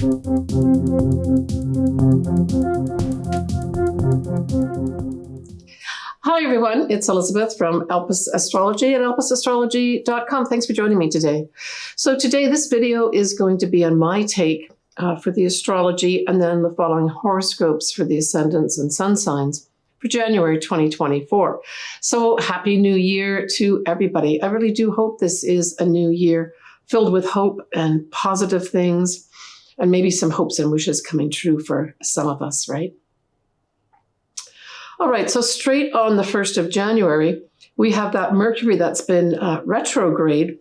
Hi everyone, it's Elizabeth from Elpis Astrology at elpisastrology.com. Thanks for joining me today. So today this video is going to be on my take for the astrology and then the following horoscopes for the ascendants and sun signs for January 2024. So happy new year to everybody. I really do hope this is a new year filled with hope and positive things and maybe some hopes and wishes coming true for some of us, right? All right, so straight on the 1st of January, we have that Mercury that's been retrograde,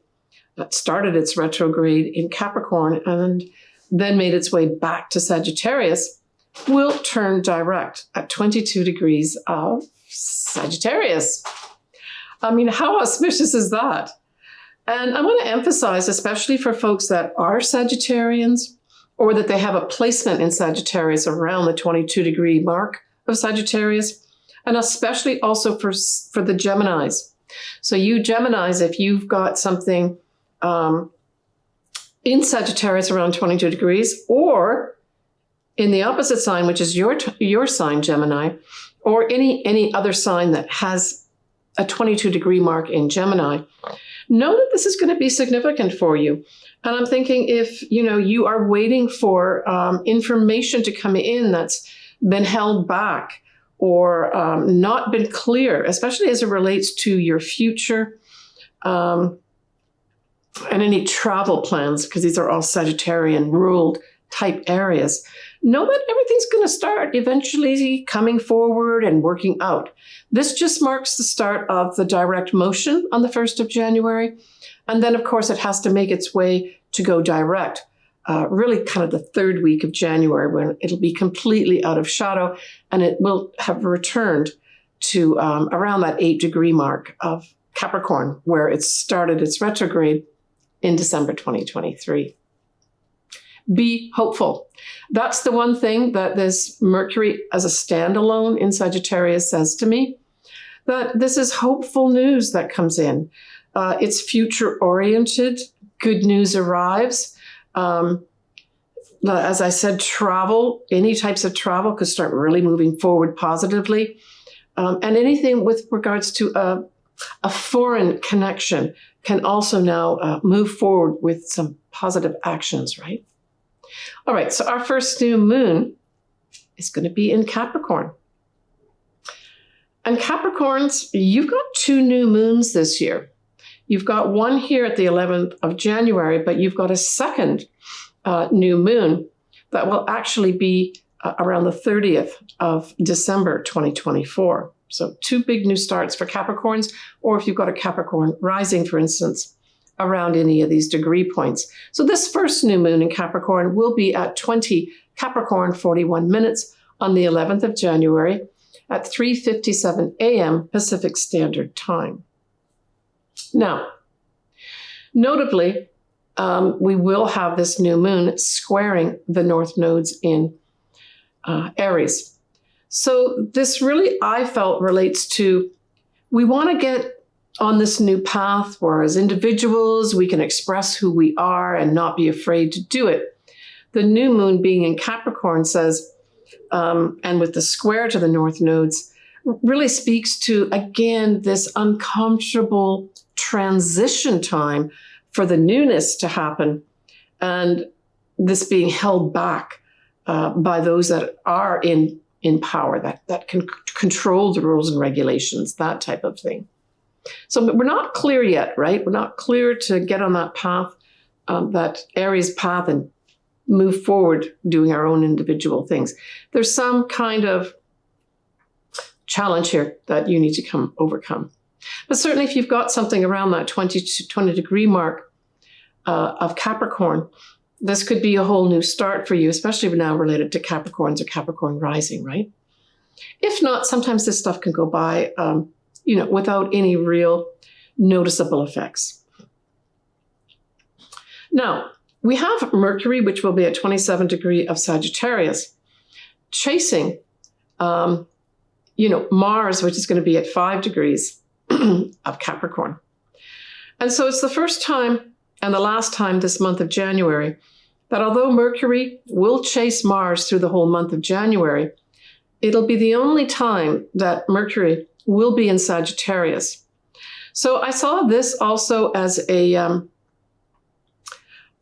that started its retrograde in Capricorn and then made its way back to Sagittarius, will turn direct at 22 degrees of Sagittarius. I mean, how auspicious is that? And I want to emphasize, especially for folks that are Sagittarians or that they have a placement in Sagittarius around the 22 degree mark of Sagittarius, and especially also for the Geminis. So you Geminis, if you've got something in Sagittarius around 22 degrees, or in the opposite sign, which is your sign, Gemini, or any other sign that has a 22 degree mark in Gemini, know that this is going to be significant for you. And I'm thinking if you are waiting for information to come in that's been held back or not been clear, especially as it relates to your future and any travel plans, because these are all Sagittarian ruled type areas, know that everything's going to start eventually coming forward and working out. This just marks the start of the direct motion on the 1st of January. And then, of course, it has to make its way to go direct, really kind of the third week of January, when it'll be completely out of shadow and it will have returned to around that 8 degree mark of Capricorn, where it started its retrograde in December 2023. Be hopeful. That's the one thing that this Mercury as a standalone in Sagittarius says to me, that this is hopeful news that comes in. It's future oriented. Good news arrives. As I said, travel, any types of travel could start really moving forward positively. And anything with regards to a foreign connection can also now move forward with some positive actions, right? All right, so our first new moon is going to be in Capricorn. And Capricorns, you've got 2 new moons this year. You've got one here at the 11th of January, but you've got a second new moon that will actually be around the 30th of December 2024. So 2 big new starts for Capricorns, or if you've got a Capricorn rising, for instance, around any of these degree points. So this first new moon in Capricorn will be at 20 Capricorn 41 minutes on the 11th of January at 3:57 a.m. Pacific Standard Time. Now, notably, we will have this new moon squaring the north nodes in Aries. So this really, I felt, relates to, we want to get on this new path where as individuals, we can express who we are and not be afraid to do it. The new moon being in Capricorn says, and with the square to the north nodes, really speaks to, again, this uncomfortable transition time for the newness to happen, and this being held back by those that are in power, that can control the rules and regulations, that type of thing. So we're not clear yet, right? We're not clear to get on that path, that Aries path, and move forward doing our own individual things. There's some kind of challenge here that you need to overcome. But certainly if you've got something around that 20 degree mark of Capricorn, this could be a whole new start for you, especially now related to Capricorns or Capricorn rising, right? If not, sometimes this stuff can go by, without any real noticeable effects. Now, we have Mercury, which will be at 27 degree of Sagittarius, chasing, Mars, which is going to be at 5 degrees of Capricorn. And so it's the first time and the last time this month of January that although Mercury will chase Mars through the whole month of January, it'll be the only time that Mercury will be in Sagittarius. So I saw this also as a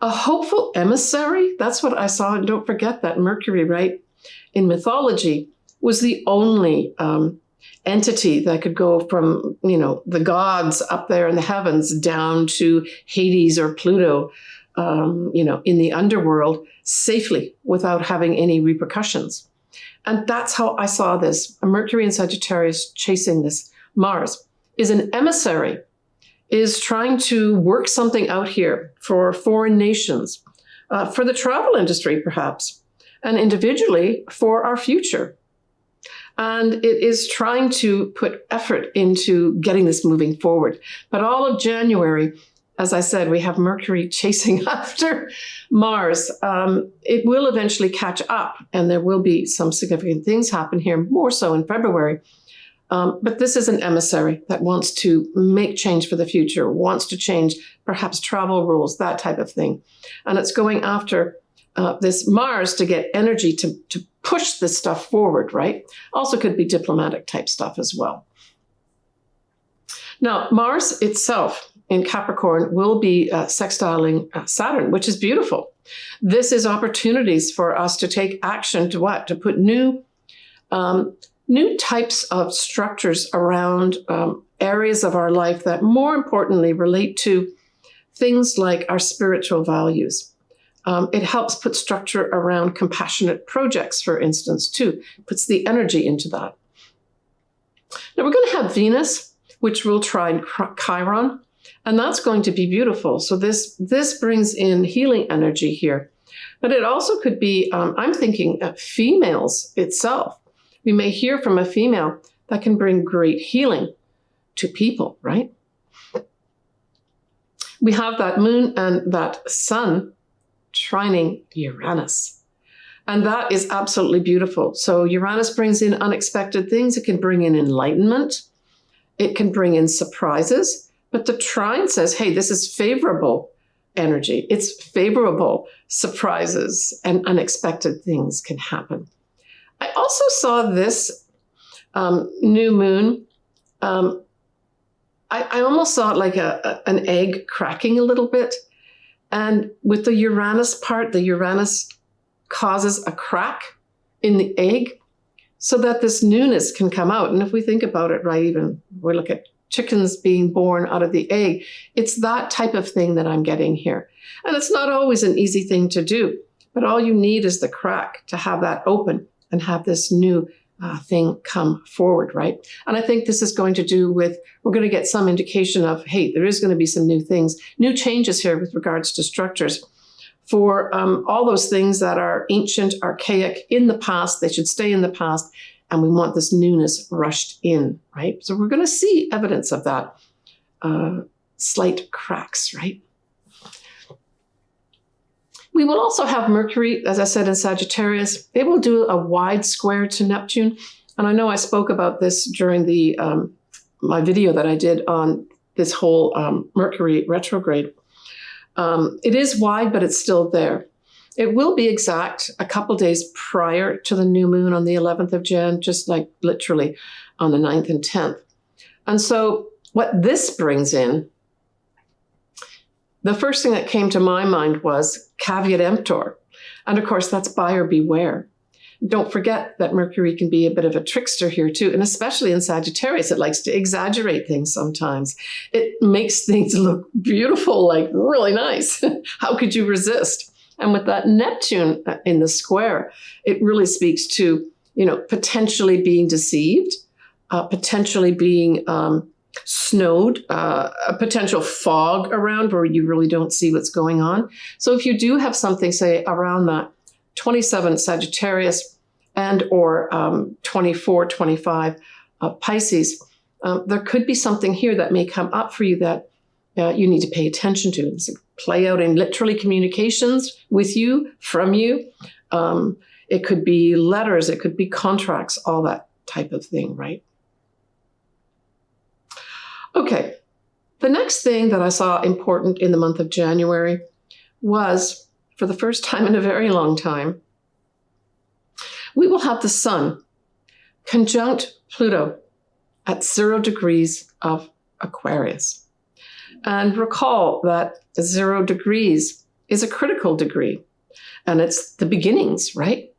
hopeful emissary. That's what I saw. And don't forget that Mercury, right, in mythology, was the only entity that could go from, the gods up there in the heavens down to Hades or Pluto, in the underworld safely without having any repercussions. And that's how I saw this. A Mercury in Sagittarius chasing this Mars is an emissary, is trying to work something out here for foreign nations, for the travel industry perhaps, and individually for our future. And it is trying to put effort into getting this moving forward. But all of January, as I said, we have Mercury chasing after Mars. It will eventually catch up, and there will be some significant things happen here, more so in February. But this is an emissary that wants to make change for the future, wants to change perhaps travel rules, that type of thing. And it's going after this Mars to get energy to push this stuff forward, right? Also could be diplomatic type stuff as well. Now, Mars itself in Capricorn will be sextiling Saturn, which is beautiful. This is opportunities for us to take action to what? To put new types of structures around areas of our life that more importantly relate to things like our spiritual values. It helps put structure around compassionate projects, for instance, too. Puts the energy into that. Now we're going to have Venus, which will trine Chiron, and that's going to be beautiful. So this brings in healing energy here. But it also could be, I'm thinking, females itself. We may hear from a female that can bring great healing to people, right? We have that moon and that sun trining Uranus. And that is absolutely beautiful. So Uranus brings in unexpected things. It can bring in enlightenment. It can bring in surprises. But the trine says, hey, this is favorable energy. It's favorable surprises and unexpected things can happen. I also saw this new moon. I almost saw it like an egg cracking a little bit. And with the Uranus part, the Uranus causes a crack in the egg so that this newness can come out. And if we think about it, right, even we look at chickens being born out of the egg, it's that type of thing that I'm getting here. And it's not always an easy thing to do, but all you need is the crack to have that open and have this new thing come forward, right? And I think this is going to do with, we're going to get some indication of, hey, there is going to be some new things, new changes here with regards to structures for all those things that are ancient, archaic, in the past. They should stay in the past. And we want this newness rushed in, right? So we're going to see evidence of that, slight cracks, right? We will also have Mercury, as I said, in Sagittarius. It will do a wide square to Neptune. And I know I spoke about this during the my video that I did on this whole Mercury retrograde. It is wide, but it's still there. It will be exact a couple days prior to the new moon on the 11th of Jan, just like literally on the 9th and 10th. And so what this brings in, the first thing that came to my mind was Caveat Emptor. And of course, that's buyer beware. Don't forget that Mercury can be a bit of a trickster here too. And especially in Sagittarius, it likes to exaggerate things sometimes. It makes things look beautiful, like really nice. How could you resist? And with that Neptune in the square, it really speaks to, potentially being deceived, potentially being snowed, a potential fog around where you really don't see what's going on. So if you do have something, say, around that 27 Sagittarius and or 24, 25 Pisces, there could be something here that may come up for you that you need to pay attention to. It's play out in literally communications with you, from you. It could be letters, it could be contracts, all that type of thing, right? Okay, the next thing that I saw important in the month of January was for the first time in a very long time, we will have the Sun conjunct Pluto at 0 degrees of Aquarius. And recall that 0 degrees is a critical degree, and it's the beginnings, right?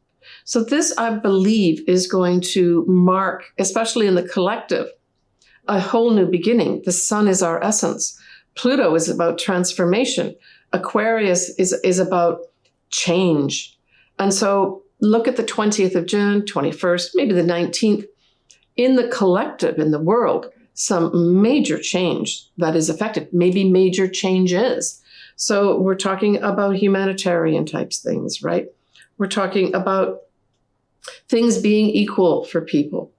So this, I believe, is going to mark, especially in the collective, a whole new beginning. The Sun is our essence. Pluto is about transformation. Aquarius is about change. And so look at the 20th of June, 21st, maybe the 19th. In the collective, in the world, some major change that is affected, maybe major changes. So we're talking about humanitarian types things, right? We're talking about things being equal for people.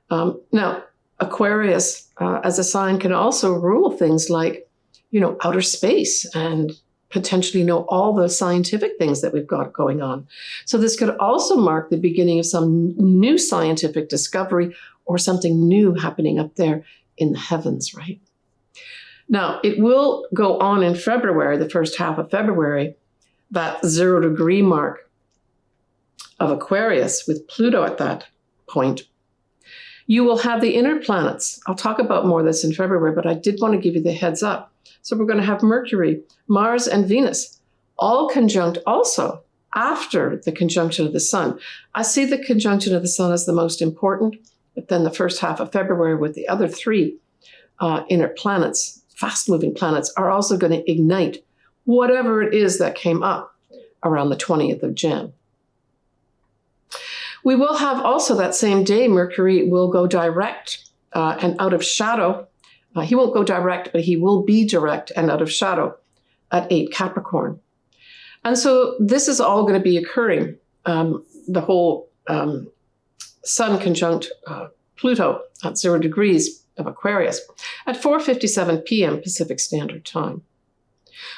Now, Aquarius as a sign can also rule things like, outer space and potentially all the scientific things that we've got going on. So this could also mark the beginning of some new scientific discovery or something new happening up there in the heavens, right? Now, it will go on in February, the first half of February, that 0 degree mark of Aquarius with Pluto at that point. You will have the inner planets. I'll talk about more of this in February, but I did want to give you the heads up. So we're going to have Mercury, Mars, and Venus, all conjunct also after the conjunction of the Sun. I see the conjunction of the Sun as the most important, but then the first half of February with the other 3 inner planets, fast-moving planets, are also going to ignite whatever it is that came up around the 20th of Jan. We will have also that same day, Mercury will go direct and out of shadow. He won't go direct, but he will be direct and out of shadow at 8 Capricorn. And so this is all going to be occurring, the whole Sun conjunct Pluto at 0 degrees of Aquarius at 4:57 p.m. Pacific Standard Time.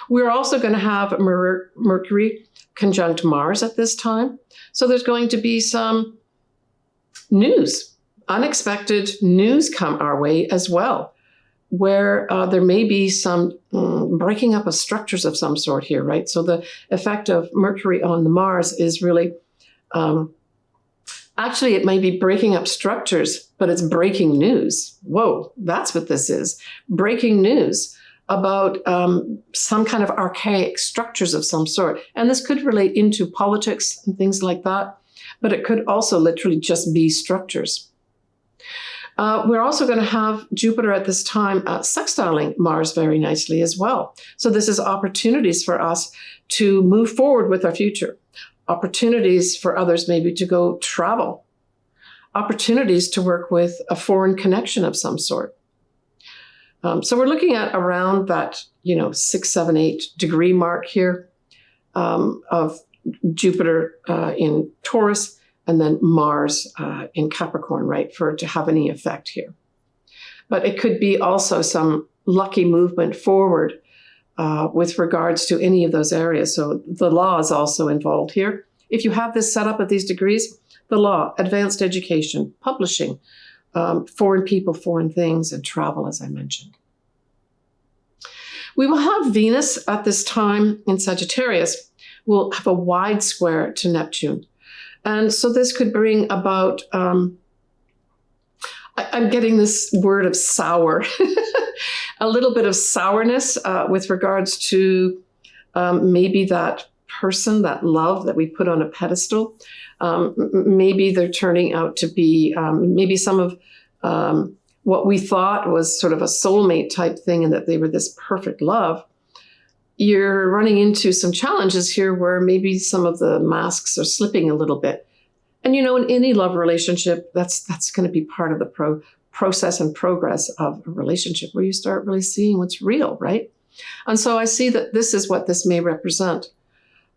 We're also going to have Mercury conjunct Mars at this time. So there's going to be some news, unexpected news come our way as well, where there may be some breaking up of structures of some sort here, right? So the effect of Mercury on the Mars is really, actually it may be breaking up structures, but it's breaking news. Whoa, that's what this is. Breaking news about some kind of archaic structures of some sort. And this could relate into politics and things like that, but it could also literally just be structures. We're also going to have Jupiter at this time sextiling Mars very nicely as well. So this is opportunities for us to move forward with our future, opportunities for others maybe to go travel, opportunities to work with a foreign connection of some sort. So we're looking at around that, 6, 7, 8 degree mark here of Jupiter in Taurus and then Mars in Capricorn, right, for it to have any effect here. But it could be also some lucky movement forward with regards to any of those areas. So the law is also involved here. If you have this set up at these degrees, the law, advanced education, publishing, foreign people, foreign things, and travel, as I mentioned. We will have Venus at this time in Sagittarius. We'll have a wide square to Neptune. And so this could bring about, I'm getting this word of sour, a little bit of sourness with regards to maybe that person, that love that we put on a pedestal. Maybe they're turning out to be maybe some of what we thought was sort of a soulmate type thing and that they were this perfect love. You're running into some challenges here where maybe some of the masks are slipping a little bit. And, in any love relationship, that's going to be part of the process and progress of a relationship where you start really seeing what's real, right? And so I see that this is what this may represent.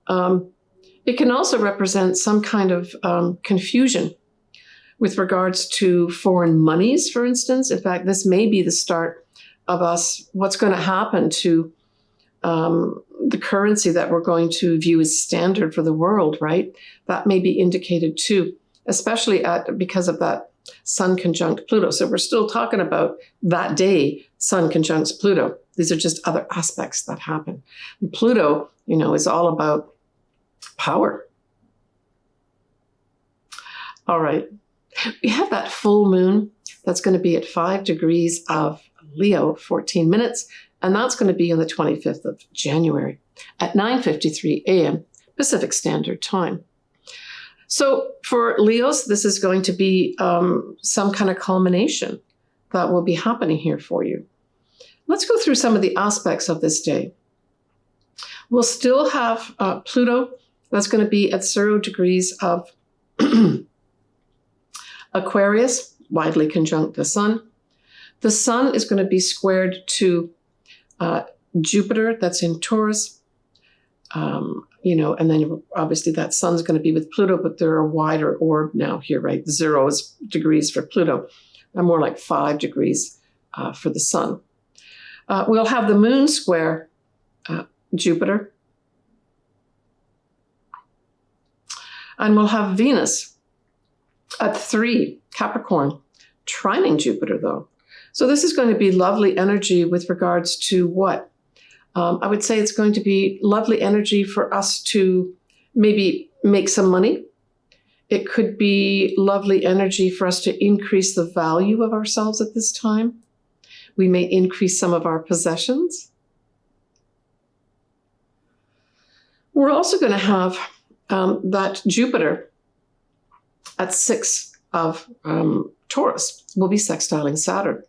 It can also represent some kind of confusion with regards to foreign monies, for instance. In fact, this may be the start of us, what's going to happen to the currency that we're going to view as standard for the world, right? That may be indicated too, especially because of that Sun conjunct Pluto. So we're still talking about that day, Sun conjuncts Pluto These are just other aspects that happen. And Pluto, is all about power. All right. We have that full moon that's going to be at 5 degrees of Leo, 14 minutes, and that's going to be on the 25th of January at 9:53 a.m. Pacific Standard Time. So for Leos, this is going to be some kind of culmination that will be happening here for you. Let's go through some of the aspects of this day. We'll still have Pluto. That's going to be at 0 degrees of Aquarius, widely conjunct the Sun. The Sun is going to be squared to Jupiter, that's in Taurus. And then obviously that Sun's going to be with Pluto, but they're a wider orb now here, right? 0 degrees for Pluto, and more like 5 degrees for the Sun. We'll have the Moon square Jupiter. And we'll have Venus at 3, Capricorn, trining Jupiter, though. So this is going to be lovely energy with regards to what? I would say it's going to be lovely energy for us to maybe make some money. It could be lovely energy for us to increase the value of ourselves at this time. We may increase some of our possessions. We're also going to have that Jupiter at 6 of Taurus will be sextiling Saturn.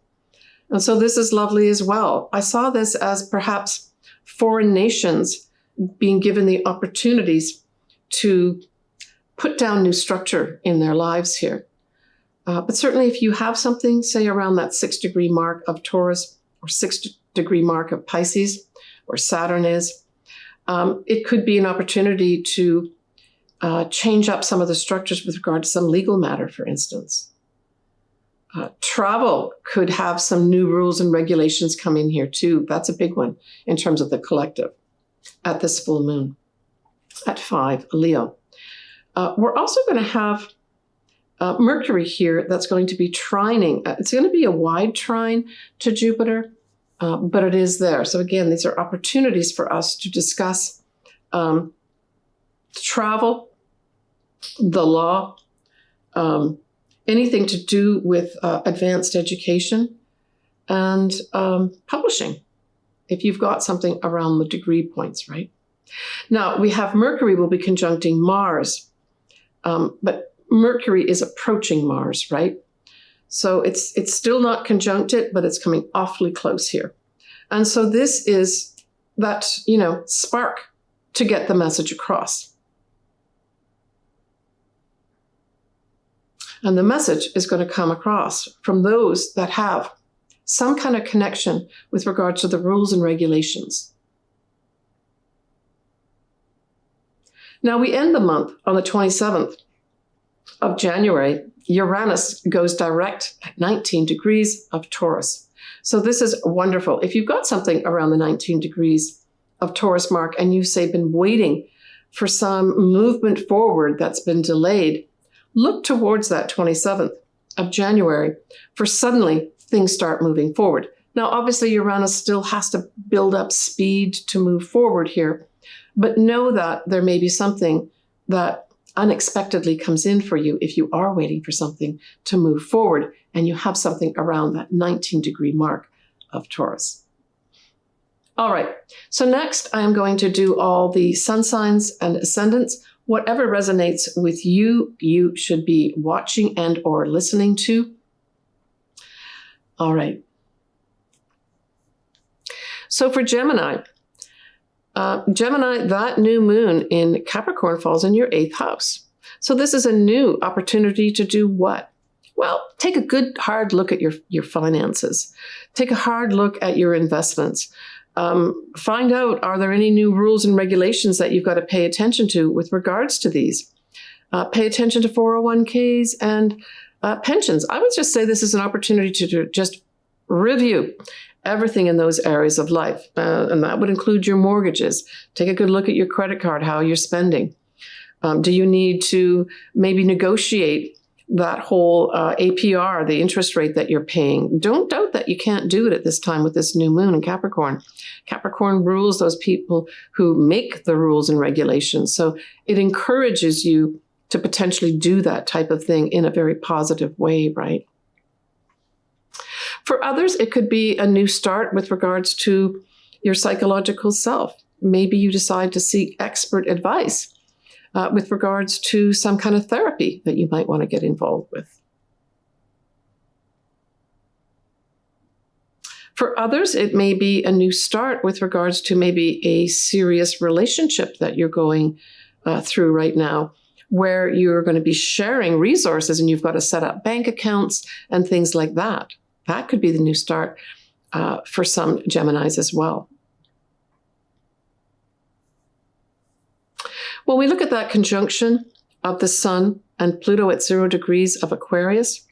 And so this is lovely as well. I saw this as perhaps foreign nations being given the opportunities to put down new structure in their lives here. But certainly if you have something, say around that 6 degree mark of Taurus or 6 degree mark of Pisces, where Saturn is, it could be an opportunity to change up some of the structures with regard to some legal matter, for instance. Travel could have some new rules and regulations come in here too. That's a big one in terms of the collective at this full moon at 5 Leo. We're also going to have Mercury here that's going to be trining. It's going to be a wide trine to Jupiter, but it is there. So again, these are opportunities for us to discuss travel, the law, anything to do with advanced education and publishing, if you've got something around the degree points, right? Now, we have Mercury will be conjuncting Mars, but Mercury is approaching Mars, right? So it's still not conjuncted, but it's coming awfully close here. And so this is that, spark to get the message across. And the message is going to come across from those that have some kind of connection with regard to the rules and regulations. Now we end the month on the 27th of January. Uranus goes direct at 19 degrees of Taurus. So this is wonderful. If you've got something around the 19 degrees of Taurus mark and you've, say, been waiting for some movement forward that's been delayed, look towards that 27th of January for suddenly things start moving forward. Now, obviously, Uranus still has to build up speed to move forward here, but know that there may be something that unexpectedly comes in for you if you are waiting for something to move forward and you have something around that 19 degree mark of Taurus. All right, so next I am going to do all the sun signs and ascendants. Whatever resonates with you, you should be watching and or listening to. All right. So for Gemini, that new moon in Capricorn falls in your 8th house. So this is a new opportunity to do what? Well, take a good hard look at your finances. Take a hard look at your investments. Find out, are there any new rules and regulations that you've got to pay attention to with regards to these? Pay attention to 401ks and pensions. I would just say this is an opportunity to just review everything in those areas of life. And that would include your mortgages. Take a good look at your credit card, how you're spending. Do you need to maybe negotiate that whole APR, the interest rate that you're paying? Don't doubt that that you can't do it at this time with this new moon in Capricorn. Capricorn rules those people who make the rules and regulations. So it encourages you to potentially do that type of thing in a very positive way, right? For others, it could be a new start with regards to your psychological self. Maybe you decide to seek expert advice with regards to some kind of therapy that you might want to get involved with. For others, it may be a new start with regards to maybe a serious relationship that you're going through right now, where you're going to be sharing resources and you've got to set up bank accounts and things like that. That could be the new start for some Geminis as well. When we look at that conjunction of the Sun and Pluto at 0 degrees of Aquarius,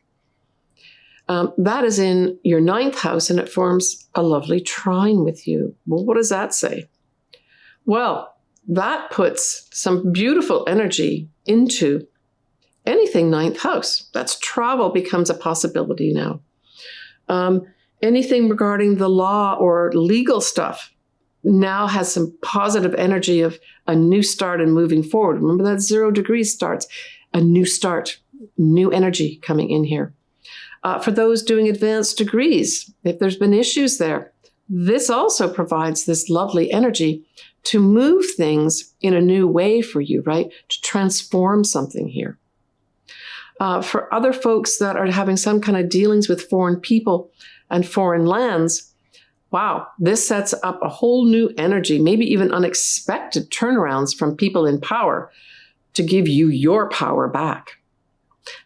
that is in your 9th house and it forms a lovely trine with you. Well, what does that say? Well, that puts some beautiful energy into anything 9th house. That's travel becomes a possibility now. Anything regarding the law or legal stuff now has some positive energy of a new start and moving forward. Remember that 0 degrees starts, a new start, new energy coming in here. For those doing advanced degrees, if there's been issues there, this also provides this lovely energy to move things in a new way for you, right? To transform something here. For other folks that are having some kind of dealings with foreign people and foreign lands, wow, this sets up a whole new energy, maybe even unexpected turnarounds from people in power to give you your power back.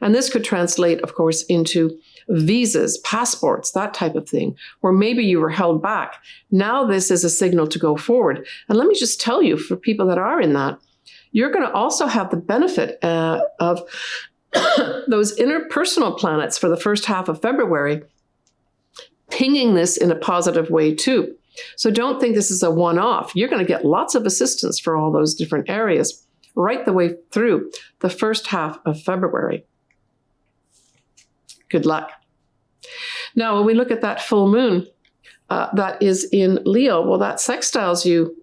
And this could translate, of course, into visas, passports, that type of thing, where maybe you were held back. Now this is a signal to go forward. And let me just tell you, for people that are in that, you're going to also have the benefit of those interpersonal planets for the first half of February, pinging this in a positive way too. So don't think this is a one-off. You're going to get lots of assistance for all those different areas right the way through the first half of February. Good luck. Now, when we look at that full moon that is in Leo, well, that sextiles you,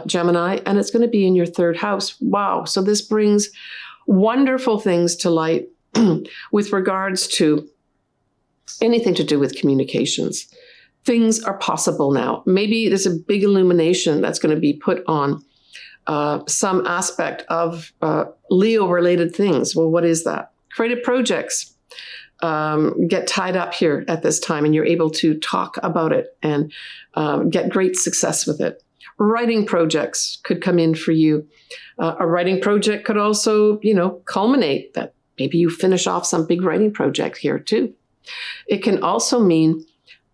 Gemini, and it's going to be in your 3rd house. Wow. So this brings wonderful things to light with regards to anything to do with communications. Things are possible now. Maybe there's a big illumination that's going to be put on some aspect of Leo-related things. Well, what is that? Creative projects get tied up here at this time, and you're able to talk about it and get great success with it. Writing projects could come in for you. A writing project could also, culminate that maybe you finish off some big writing project here too. It can also mean,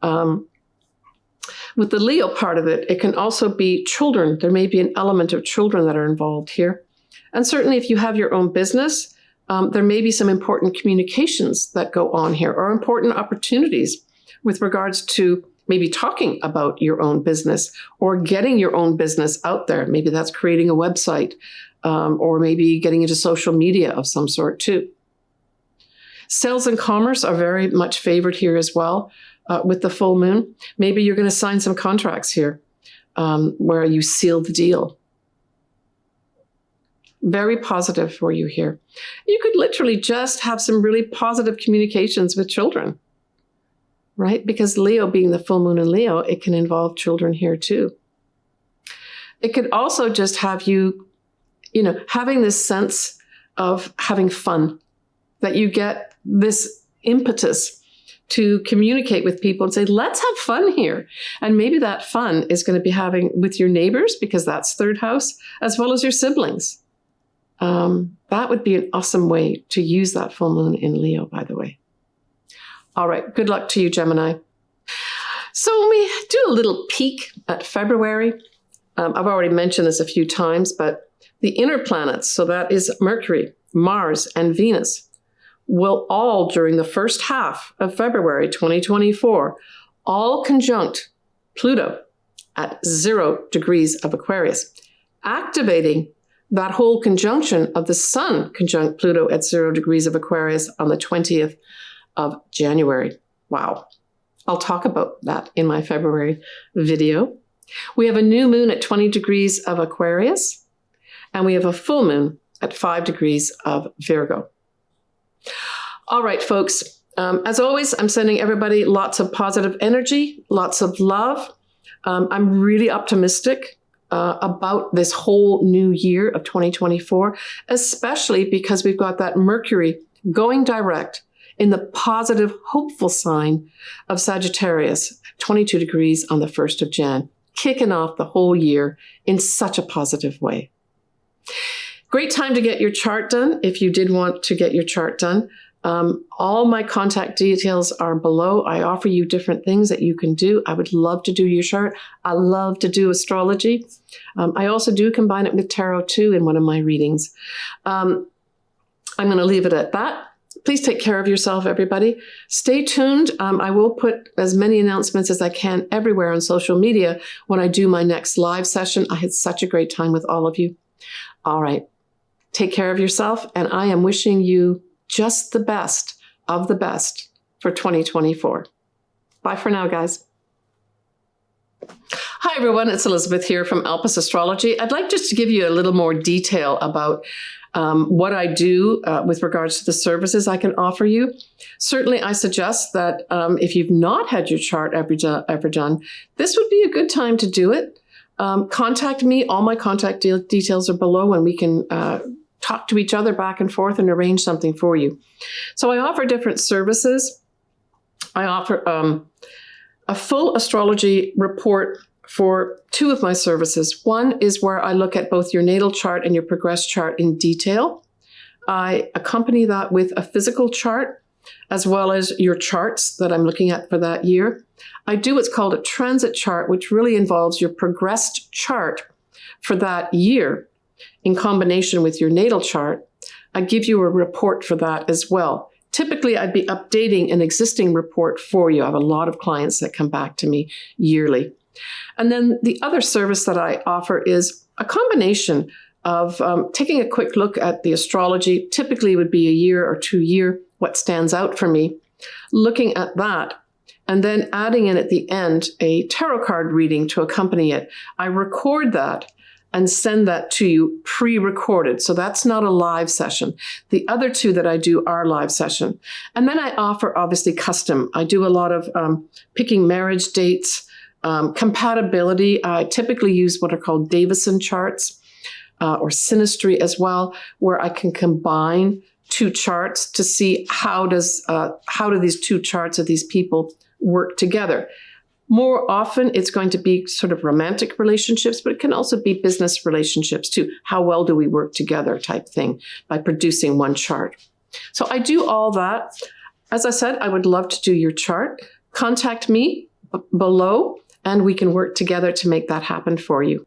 with the Leo part of it, it can also be children. There may be an element of children that are involved here. And certainly if you have your own business, there may be some important communications that go on here or important opportunities with regards to maybe talking about your own business or getting your own business out there. Maybe that's creating a website or maybe getting into social media of some sort too. Sales and commerce are very much favored here as well with the full moon. Maybe you're going to sign some contracts here where you seal the deal. Very positive for you here. You could literally just have some really positive communications with children, right? Because Leo being the full moon in Leo, it can involve children here too. It could also just have you, having this sense of having fun, that you get this impetus to communicate with people and say, let's have fun here. And maybe that fun is going to be having with your neighbors, because that's 3rd house, as well as your siblings. That would be an awesome way to use that full moon in Leo, by the way. All right, good luck to you, Gemini. So when we do a little peek at February, I've already mentioned this a few times, but the inner planets, so that is Mercury, Mars, and Venus, will all, during the first half of February 2024, all conjunct Pluto at 0 degrees of Aquarius, activating that whole conjunction of the Sun conjunct Pluto at 0 degrees of Aquarius on the 20th of January. Wow. I'll talk about that in my February video. We have a new moon at 20 degrees of Aquarius, and we have a full moon at 5 degrees of Virgo. All right, folks. As always, I'm sending everybody lots of positive energy, lots of love. I'm really optimistic about this whole new year of 2024, especially because we've got that Mercury going direct in the positive, hopeful sign of Sagittarius, 22 degrees on the 1st of Jan, kicking off the whole year in such a positive way. Great time to get your chart done if you did want to get your chart done. All my contact details are below. I offer you different things that you can do. I would love to do your chart. I love to do astrology. I also do combine it with tarot too in one of my readings. I'm going to leave it at that. Please take care of yourself, everybody. Stay tuned. I will put as many announcements as I can everywhere on social media when I do my next live session. I had such a great time with all of you. All right. Take care of yourself, and I am wishing you just the best of the best for 2024. Bye for now, guys. Hi, everyone. It's Elizabeth here from Alpus Astrology. I'd like just to give you a little more detail about what I do with regards to the services I can offer you. Certainly, I suggest that if you've not had your chart ever done, this would be a good time to do it. Contact me. All my contact details are below, and we can talk to each other back and forth and arrange something for you. So I offer different services. I offer a full astrology report for 2 of my services. One is where I look at both your natal chart and your progress chart in detail. I accompany that with a physical chart as well as your charts that I'm looking at for that year. I do what's called a transit chart, which really involves your progressed chart for that year. In combination with your natal chart, I give you a report for that as well. Typically, I'd be updating an existing report for you. I have a lot of clients that come back to me yearly. And then the other service that I offer is a combination of taking a quick look at the astrology. Typically, it would be a year or 2 year, what stands out for me, looking at that, and then adding in at the end a tarot card reading to accompany it. I record that and send that to you pre-recorded. So that's not a live session. The other 2 that I do are live session. And then I offer, obviously, custom. I do a lot of picking marriage dates, compatibility. I typically use what are called Davison charts or synastry as well, where I can combine 2 charts to see how do these 2 charts of these people work together. More often, it's going to be sort of romantic relationships, but it can also be business relationships too. How well do we work together type thing by producing one chart. So I do all that. As I said, I would love to do your chart. Contact me below, and we can work together to make that happen for you.